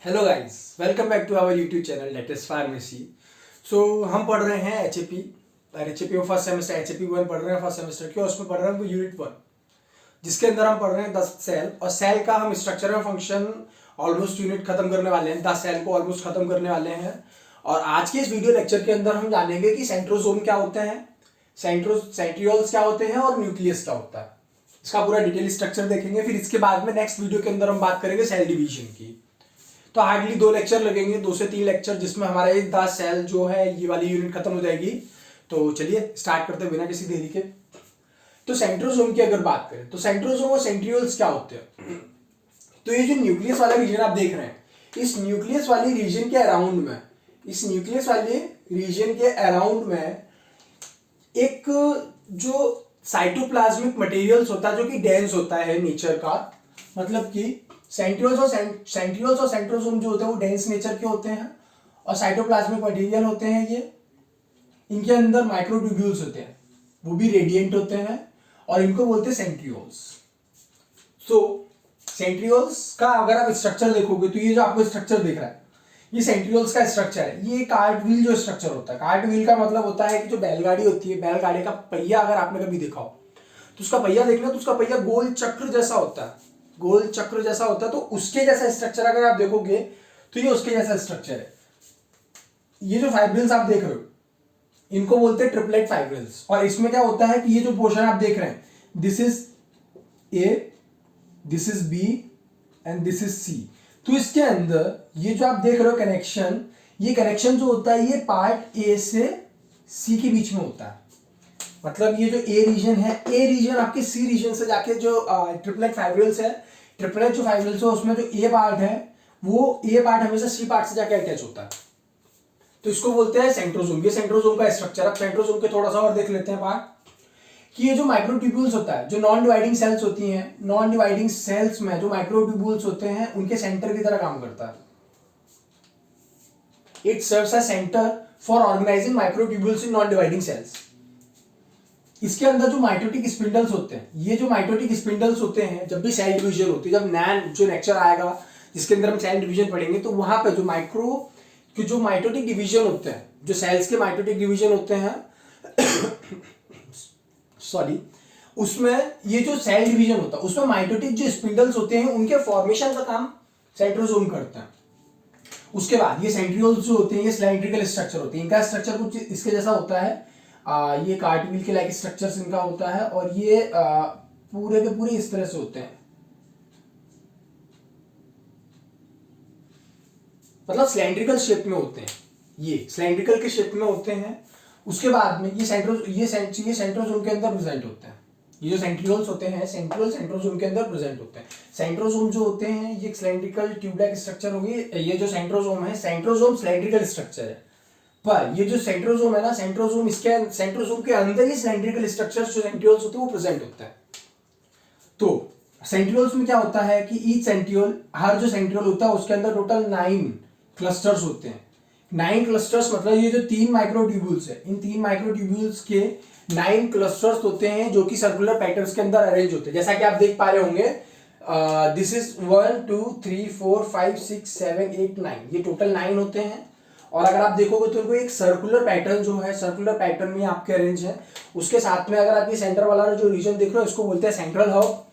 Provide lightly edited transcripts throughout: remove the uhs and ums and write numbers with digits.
Hello guys, welcome back to our YouTube channel latest pharmacy. So हम पढ़ रहे हैं एचएपी और एचएपी में फर्स्ट सेमेस्टर एचएपी 1 पढ़ रहे हैं फर्स्ट सेमेस्टर के, उसमें पढ़ रहे हैं वो यूनिट 1 जिसके अंदर हम पढ़ रहे हैं 10 सेल और सेल का हम स्ट्रक्चर और फंक्शन ऑलमोस्ट यूनिट खत्म करने वाले हैं। 10 सेल को ऑलमोस्ट खत्म करने वाले हैं और आज के इस वीडियो लेक्चर के अंदर हम जानेंगे कि सेंट्रोसोम क्या होते हैं, सेंट्रियोल्स क्या होते हैं और न्यूक्लियस क्या होता है। इसका पूरा डिटेल स्ट्रक्चर देखेंगे। फिर इसके बाद में नेक्स्ट वीडियो के अंदर हम बात करेंगे सेल डिवीजन की। तो हार्डली 2 लेक्चर लगेंगे, 2 से 3 लेक्चर, जिसमें हमारा ये 10 सेल जो है ये वाली यूनिट खत्म हो जाएगी। तो चलिए स्टार्ट करते हैं बिना किसी देरी के। तो सेंट्रोसोम की अगर बात करें तो सेंट्रोसोम और सेंट्रियोल्स क्या होते हैं। तो ये जो न्यूक्लियस वाला रीजन आप देख रहे हैं, इस न्यूक्लियस वाली रीजन के अराउंड में, इस न्यूक्लियस वाले रीजन के अराउंड में एक जो साइटोप्लाज्मिक मटेरियल्स होता है जो कि डेंस होता है नेचर का, मतलब कि सेंट्रियोल्स और सेंट्रोसोम जो होते हैं वो डेंस नेचर के होते हैं और साइटोप्लाज्मिक मटेरियल होते हैं ये। इनके अंदर माइक्रोट्यूब्यूल्स होते हैं, वो भी रेडिएंट होते हैं और इनको बोलते हैं सेंट्रियोल्स। सो सेंट्रियोल्स का अगर आप स्ट्रक्चर देखोगे तो ये जो आपको स्ट्रक्चर दिख रहा है ये सेंट्रियोल्स का स्ट्रक्चर है। ये कार्ट व्हील जो स्ट्रक्चर होता है, कार्ट व्हील का मतलब होता है कि जो बैलगाड़ी होती है, बैलगाड़ी का पहिया अगर आपने कभी देखा हो तो उसका पहिया देखना, तो उसका पहिया गोल चक्र जैसा होता है, गोल चक्र जैसा होता है। तो उसके जैसा स्ट्रक्चर अगर आप देखोगे तो ये उसके जैसा स्ट्रक्चर है। ये जो फाइब्रिल्स आप देख रहे हो इनको बोलते हैं ट्रिपलेट फाइब्रिल्स। और इसमें क्या होता है कि ये जो पोर्शन आप देख रहे हैं, this is A, this is B and this is C. तो इसके अंदर ये जो आप देख रहे हो कनेक्शन, ये कनेक्शन जो होता है ये पार्ट ए से सी के बीच में होता है। मतलब ये जो ए रीजन है, ए रीजन आपके सी रीजन से जाके जो ट्रिपलेट फाइब्रिल्स है, ट्रिपलेट जो फाइब्रिल्स है उसमें जो ए पार्ट है वो ए पार्ट हमेशा सी पार्ट से जाके अटैच होता है। तो इसको बोलते हैं सेंट्रोसोम। ये सेंट्रोसोम का स्ट्रक्चर। अब सेंट्रोसोम के थोड़ा सा और देख लेते हैं पार्ट कि ये जो माइक्रोट्यूब्यूल्स होता है, जो नॉन डिवाइडिंग सेल्स होती हैं, नॉन डिवाइडिंग सेल्स में जो माइक्रोट्यूब्यूल्स होते हैं उनके सेंटर की तरह काम करता है। It serves as centre for organizing microtubules in non dividing cells. इसके अंदर जो माइटोटिक स्पिंडल्स होते हैं, ये जो माइटोटिक स्पिंडल्स होते हैं, जब भी सेल डिवीजन होती है, जब नैन जो लेक्चर आएगा जिसके अंदर हम सेल डिवीजन पढ़ेंगे, तो वहां पे जो जो माइटोटिक डिवीजन होते हैं, जो सेल्स के माइटोटिक डिवीजन होते हैं सॉरी, उसमें ये जो सेल डिवीजन होता है उसमें माइटोटिक जो स्पिंडल्स होते हैं उनके फॉर्मेशन का काम सेंट्रोसोम करते हैं। उसके बाद ये सेंट्रियोल्स जो होते हैं ये सिलेंड्रिकल स्ट्रक्चर होते हैं। इनका स्ट्रक्चर कुछ इसके जैसा होता है, ये कार्टविल के लाइक स्ट्रक्चर्स इनका होता है और ये पूरे के पूरे इस तरह से होते हैं, मतलब सिलेंड्रिकल शेप में होते हैं, ये सिलेंड्रिकल के शेप में होते हैं। उसके बाद में ये सेंट्रोसोम के अंदर प्रेजेंट होते हैं। ये जो सेंट्रियोल्स होते हैं सेंट्रोसोम के अंदर प्रेजेंट होते हैं। सेंट्रोसोम जो होते हैं ये सिलेंड्रिकल ट्यूब-लाइक स्ट्रक्चर होगी। ये जो सेंट्रोसोम है, सेंट्रोसोम सिलेंड्रिकल स्ट्रक्चर है, पर ये जो सेंट्रोसोम है ना, सेंट्रोसोम के अंदर ही सिलेंड्रिकल स्ट्रक्चर्स जो सेंट्रियोल्स होते हैं वो प्रेजेंट होता है। तो सेंट्रियोल्स में क्या होता है कि ईच सेंट्रियोल, हर जो सेंट्रियोल होता है उसके अंदर टोटल 9 क्लस्टर्स होते हैं। 9 क्लस्टर्स मतलब ये जो 3 माइक्रोट्यूब्यूल्स है, इन 3 माइक्रोट्यूब्यूल्स के 9 क्लस्टर्स होते हैं जो कि सर्कुलर पैटर्न्स के अंदर अरेंज होते हैं। जैसा कि आप देख पा रहे होंगे, दिस इज 1 2 3 4 5 6 7 8 9, ये टोटल 9 होते हैं। और अगर आप देखोगे तो इनको एक सर्कुलर पैटर्न जो है, सर्कुलर पैटर्न में आपके अरेंज है। उसके साथ में अगर आप ये सेंटर वाला जो रीजन देख रहे हो इसको बोलते हैं सेंट्रल हब।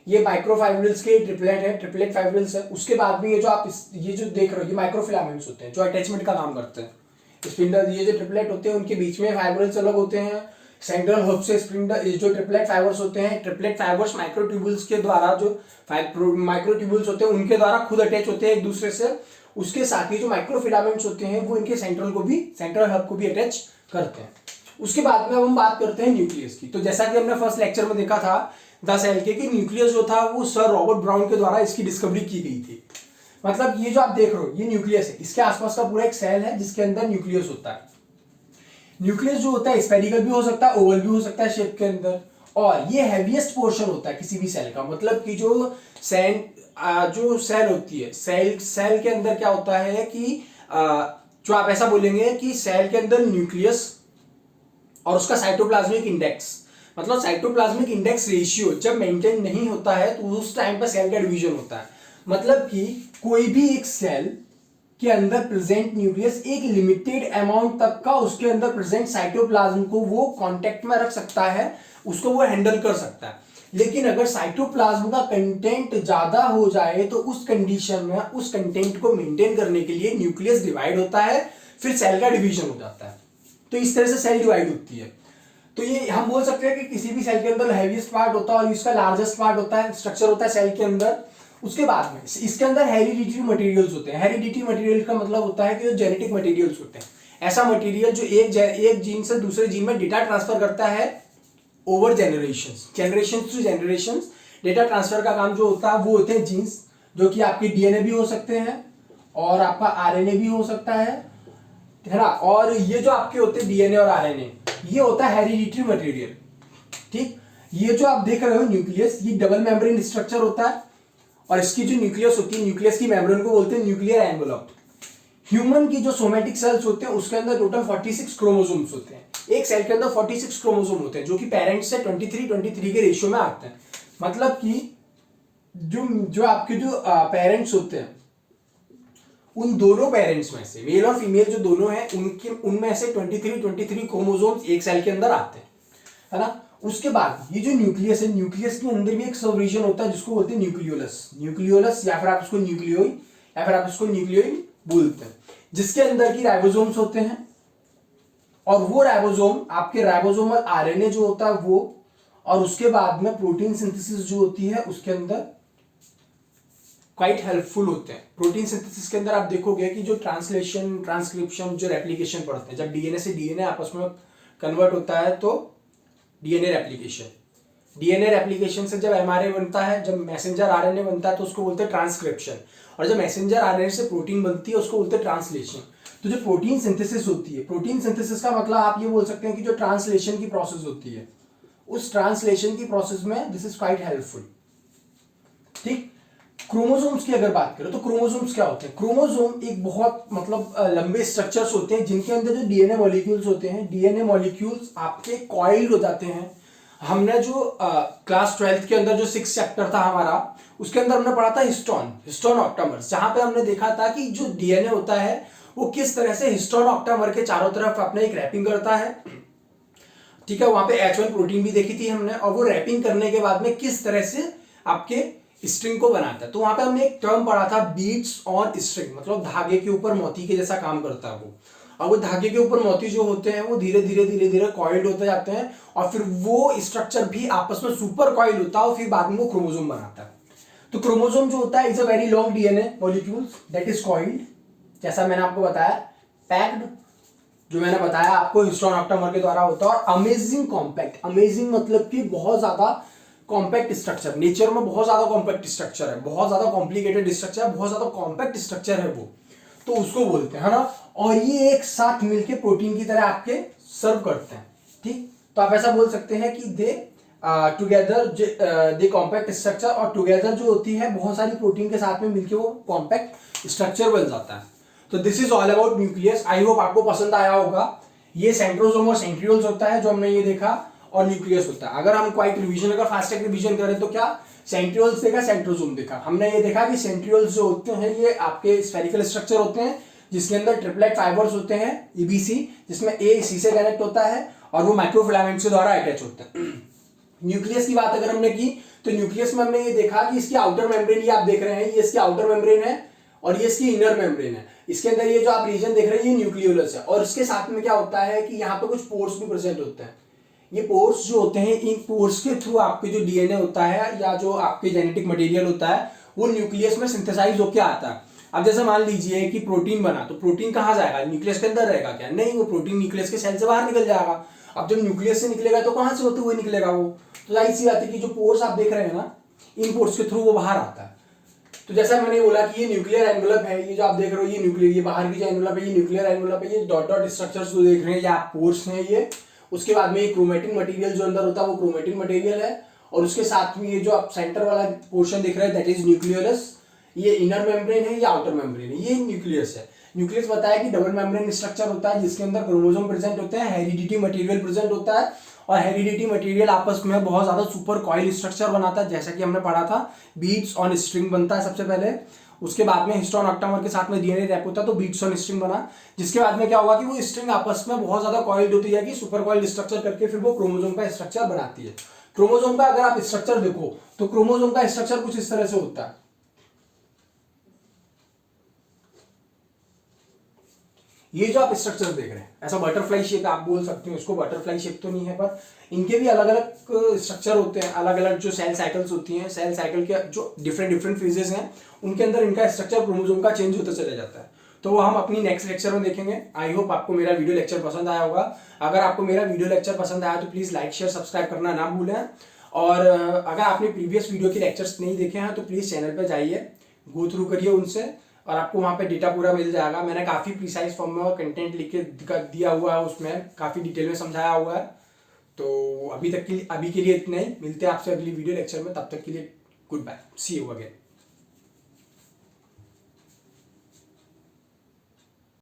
ये माइक्रोफाइब्रिल्स के ट्रिपलेट है, ट्रिपलेट फाइब्रिल्स है। उसके बाद में ये जो आप ये जो देख रहे हो ये माइक्रोफिलामेंट्स होते हैं जो अटैचमेंट का काम करते हैं। स्पिंडल, ये जो ट्रिपलेट होते हैं उनके बीच में फाइब्रिल्स अलग होते हैं। सेंट्रल हब से स्पिंडल, जो ट्रिपलेट फाइबर्स होते हैं, ट्रिपलेट फाइबर्स माइक्रोट्यूब्यूल्स के द्वारा, जो माइक्रोट्यूब्यूल्स होते हैं उनके द्वारा खुद अटैच होते हैं एक दूसरे से। उसके साथ ही जो माइक्रोफिलामेंट्स होते हैं वो इनके सेंट्रल हब को भी अटैच करते हैं। उसके बाद में अब हम बात करते हैं न्यूक्लियस की। तो जैसा कि हमने फर्स्ट लेक्चर में देखा था 10 सेल के कि न्यूक्लियस जो था वो सर रॉबर्ट ब्राउन के द्वारा इसकी डिस्कवरी की गई थी। मतलब ये जो आप देख रहे हो ये न्यूक्लियस है, इसके आसपास का पूरा एक सेल है जिसके अंदर न्यूक्लियस होता है। न्यूक्लियस जो होता है स्फेरिकल भी हो सकता है, ओवल भी हो सकता है शेप के अंदर, और ये हैवीएस्ट पोर्शन होता है किसी भी सेल का। मतलब कि जो सेल होती है, सेल के अंदर क्या होता है कि जो आप ऐसा बोलेंगे कि सेल के अंदर न्यूक्लियस और उसका साइटोप्लाज्मिक इंडेक्स, मतलब साइटोप्लाज्मिक इंडेक्स रेशियो जब मेंटेन नहीं होता है तो उस टाइम पर सेल का डिवीजन होता है। मतलब कि कोई भी एक सेल के अंदर प्रेजेंट न्यूक्लियस एक लिमिटेड अमाउंट तक का उसके अंदर प्रेजेंट साइटोप्लाज्म को वो कांटेक्ट में रख सकता है, उसको वो हैंडल कर सकता है। लेकिन अगर साइटोप्लाज्म का कंटेंट ज्यादा हो जाए तो उस कंडीशन में उस कंटेंट को मेंटेन करने के लिए न्यूक्लियस डिवाइड होता है, फिर सेल का डिवीजन हो जाता है। तो इस तरह से सेल डिवाइड होती है। तो ये हम बोल सकते हैं कि किसी भी सेल के अंदर हैवीएस्ट पार्ट होता है और इसका लार्जेस्ट पार्ट होता है, स्ट्रक्चर होता है सेल के अंदर। उसके बाद में इसके अंदर हेरिडिटरी मटेरियल्स होते हैं। हेरिडिटरी मटेरियल का मतलब होता है कि जो जेनेटिक मटेरियल्स होते हैं, ऐसा मटेरियल जो एक जीन से दूसरे जीन में डेटा ट्रांसफर करता है over generation to generation. Data transfer का काम जो होता है वो होते हैं जीन्स, जो कि आपके डीएनए भी हो सकते हैं और आपका आरएनए भी हो सकता है ना। और ये जो आपके होते हैं डीएनए और आरएनए, ये होता है हेरिडिटरी मटेरियल। ठीक, ये जो आप देख रहे हो न्यूक्लियस, ये डबल मेम्ब्रेन स्ट्रक्चर होता है और इसकी जो न्यूक्लियस होती है, न्यूक्लियस की मेम्ब्रेन को बोलते हैं न्यूक्लियर एनवेलप। ह्यूमन की जो सोमेटिक सेल्स होते हैं उसके अंदर टोटल 46 क्रोमोसोम्स होते हैं। एक सेल के अंदर 46 क्रोमोसोम होते हैं जो कि पेरेंट्स से 23-23 के रेशियो में आते हैं। मतलब कि जो आपके जो पेरेंट्स होते हैं, उन दोनों पेरेंट्स में से मेल और फीमेल जो दोनों हैं उनमें से 23 क्रोमोसोम्स एक सेल के अंदर आते हैं, है ना। उसके बाद ये जो न्यूक्लियस है, न्यूक्लियस के अंदर भी एक सब रीजन होता है जिसको बोलते हैं न्यूक्लियोलस, या फिर आप इसको न्यूक्लियोई या फिर आप इसको न्यूक्लियोई बोलते हैं, जिसके अंदर की राइबोसोम्स होते हैं। और वो राइबोसोम आपके राइबोसोमल आरएनए जो होता है वो, और उसके बाद में प्रोटीन सिंथेसिस जो होती है उसके अंदर क्वाइट हेल्पफुल होते हैं। प्रोटीन सिंथेसिस के अंदर आप देखोगे कि जो ट्रांसलेशन, ट्रांसक्रिप्शन, जो रेप्लिकेशन पढ़ते हैं, जब डीएनए से डीएनए आपस में कन्वर्ट होता है तो डीएनए रेप्लिकेशन से जब एमआरएनए बनता है, जब मैसेंजर आरएनए बनता है तो उसको बोलते हैं ट्रांसक्रिप्शन, और जब मैसेंजर आरएनए से प्रोटीन बनती है उसको बोलते हैं ट्रांसलेशन। तो जो प्रोटीन सिंथेसिस होती है, प्रोटीन सिंथेसिस का मतलब आप ये बोल सकते हैं कि जो ट्रांसलेशन की प्रोसेस होती है, उस ट्रांसलेशन की प्रोसेस में दिस इज क्वाइट हेल्पफुल। ठीक, क्रोमोसोम्स की अगर बात करें तो क्रोमोसोम्स क्या होते हैं? क्रोमोसोम एक बहुत लंबे स्ट्रक्चर्स होते हैं जिनके अंदर जो डीएनए मॉलिक्यूल्स होते हैं, डीएनए मॉलिक्यूल्स आपके कॉइल्ड हो जाते हैं। हमने जो क्लास 12th के अंदर जो 6th चैप्टर था हमारा, उसके अंदर हमने पढ़ा था हिस्टोन ऑक्टामर्स, जहां पे हमने देखा था कि जो डीएनए होता है वो किस तरह से हिस्टोन ऑक्टामर के चारों तरफ अपने एक रैपिंग करता है। ठीक है, वहां पे H1 प्रोटीन भी देखी थी हमने, और वो रैपिंग करने के बाद में किस तरह से आपके स्ट्रिंग को बनाता है। तो वहां पे हमने एक टर्म पढ़ा था बीट्स ऑन स्ट्रिंग, मतलब धागे के ऊपर मोती के जैसा काम करता है वो। और वो धागे के ऊपर मोती जो होते हैं वो धीरे धीरे कॉइल्ड होते जाते हैं, और फिर वो स्ट्रक्चर भी आपस में सुपर कॉइल होता है और फिर बाद में वो क्रोमोसोम बनाता है। तो क्रोमोसोम जो होता है is a very long DNA molecules that is coiled, जैसा मैंने आपको बताया, पैक्ड, जो मैंने बताया आपको हिस्टोन ऑक्टामर के द्वारा होता है, और अमेजिंग कॉम्पैक्ट। अमेजिंग मतलब कि बहुत ज्यादा कॉम्पैक्ट स्ट्रक्चर, नेचर में बहुत ज्यादा कॉम्पैक्ट स्ट्रक्चर है, बहुत ज्यादा कॉम्प्लिकेटेड स्ट्रक्चर है, बहुत ज्यादा कॉम्पैक्ट स्ट्रक्चर है वो, तो उसको बोलते हैं, है ना। और ये एक साथ मिलके प्रोटीन की तरह आपके सर्व करते हैं। ठीक, तो आप ऐसा बोल सकते हैं कि दे टुगेदर दे कॉम्पैक्ट स्ट्रक्चर, और टुगेदर जो होती है बहुत सारी प्रोटीन के साथ में मिलके वो कॉम्पैक्ट स्ट्रक्चर बन जाता है। तो this is all about nucleus. I hope आपको पसंद आया होगा। ये सेंट्रोसोम और सेंट्रियोल्स होता है जो हमने ये देखा, और न्यूक्लियस होता है। अगर हम क्वाइट रिवीजन, अगर फास्ट ट्रैक रिवीजन करें तो क्या सेंट्रियोल्स देखा, सेंट्रोसोम देखा। हमने ये देखा कि सेंट्रियोल्स जो होते हैं ये आपके स्फेरिकल स्ट्रक्चर होते हैं जिसके अंदर ट्रिपलेट फाइबर्स होते हैं ईबीसी, जिसमें ए सी से कनेक्ट होता है और वो माइक्रोफिलामेंट्स के द्वारा अटैच होते हैं। न्यूक्लियस की बात अगर हमने की तो न्यूक्लियस में हमने ये देखा कि इसकी आउटर मेम्ब्रेन, ये आप देख रहे हैं, ये इसकी आउटर मेम्ब्रेन है और ये इसकी इनर मेम्ब्रेन है। इसके अंदर ये जो आप रीजन देख रहे हैं ये न्यूक्लियोलस है, और इसके साथ में क्या होता है कि यहाँ पे कुछ पोर्स भी प्रेजेंट होते हैं। ये पोर्स जो होते हैं, इन पोर्स के थ्रू आपके जो डीएनए होता है या जो आपके जेनेटिक मटेरियल होता है वो न्यूक्लियस में सिंथेसाइज होकर आता है। अब जैसे मान लीजिए कि प्रोटीन बना, तो प्रोटीन कहाँ जाएगा? न्यूक्लियस के अंदर रहेगा क्या? नहीं, वो प्रोटीन न्यूक्लियस के सेल से बाहर निकल जाएगा। अब जब न्यूक्लियस से निकलेगा तो कहाँ से होते हुए निकलेगा वो? तो जाहिर सी बात है कि जो पोर्स आप देख रहे हैं ना, इन पोर्स के थ्रू वो बाहर आता है। तो जैसा मैंने बोला कि ये न्यूक्लियर एनवेलप है, ये जो आप देख रहे हो ये न्यूक्लियर, ये बाहर की जो एनवेलप है ये न्यूक्लियर एनवेलप है। ये डॉट डॉट स्ट्रक्चर्स जो देख रहे हैं ये आप पोर्स हैं ये। उसके बाद में ये क्रोमेटिन मटेरियल जो अंदर होता है वो क्रोमेटिन मटेरियल है, और उसके साथ में ये जो आप सेंटर वाला पोर्शन देख रहे हैं दैट इज न्यूक्लियोलस। ये इनर मेम्ब्रेन है, ये आउटर मेम्ब्रेन है, ये न्यूक्लियस है। न्यूक्लियस बताया कि डबल मेम्ब्रेन स्ट्रक्चर होता है जिसके अंदर क्रोमोसोम प्रेजेंट होते हैं, हेरिडिटी मटेरियल प्रेजेंट होता है, और हेरिडिटी मटेरियल आपस में बहुत ज़्यादा सुपर कॉइल स्ट्रक्चर बनाता है, जैसा कि हमने पढ़ा था बीट्स ऑन स्ट्रिंग बनता है सबसे पहले, उसके बाद में हिस्टोन ऑक्टामर के साथ में डीएनए रैप होता है तो बीट्स ऑन स्ट्रिंग बना, जिसके बाद में क्या होगा कि वो स्ट्रिंग आपस में बहुत ज़्यादा कॉइल्ड होती है कि सुपर कॉइल्ड स्ट्रक्चर करके फिर वो क्रोमोसोम का स्ट्रक्चर बनाती है। क्रोमोसोम का अगर आप स्ट्रक्चर देखो तो क्रोमोसोम का स्ट्रक्चर कुछ इस तरह से होता है। ये जो आप स्ट्रक्चर देख रहे हैं ऐसा बटरफ्लाई शेप आप बोल सकते हो इसको, बटरफ्लाई शेप तो नहीं है पर इनके भी अलग अलग स्ट्रक्चर होते हैं, अलग अलग जो सेल साइकिल्स होती हैं, सेल साइकिल के जो डिफरेंट डिफरेंट फेजेस हैं उनके अंदर इनका स्ट्रक्चर क्रोमोसोम का चेंज होता चला जाता है। तो वो हम अपनी नेक्स्ट लेक्चर में देखेंगे। आई होप आपको मेरा वीडियो लेक्चर पसंद आया होगा। अगर आपको मेरा वीडियो लेक्चर पसंद आया तो प्लीज़ लाइक शेयर सब्सक्राइब करना ना भूलें, और अगर आपने प्रीवियस वीडियो के लेक्चर्स नहीं देखे हैं तो प्लीज़ चैनल पर जाइए, गो थ्रू करिए उनसे, और आपको वहाँ पे डेटा पूरा मिल जाएगा। मैंने काफ़ी प्रिसाइज फॉर्म में और कंटेंट लिख के दिया हुआ है, उसमें काफ़ी डिटेल में समझाया हुआ है। तो अभी के लिए इतना ही, मिलते हैं आपसे अगली वीडियो लेक्चर में, तब तक के लिए goodbye, see you again.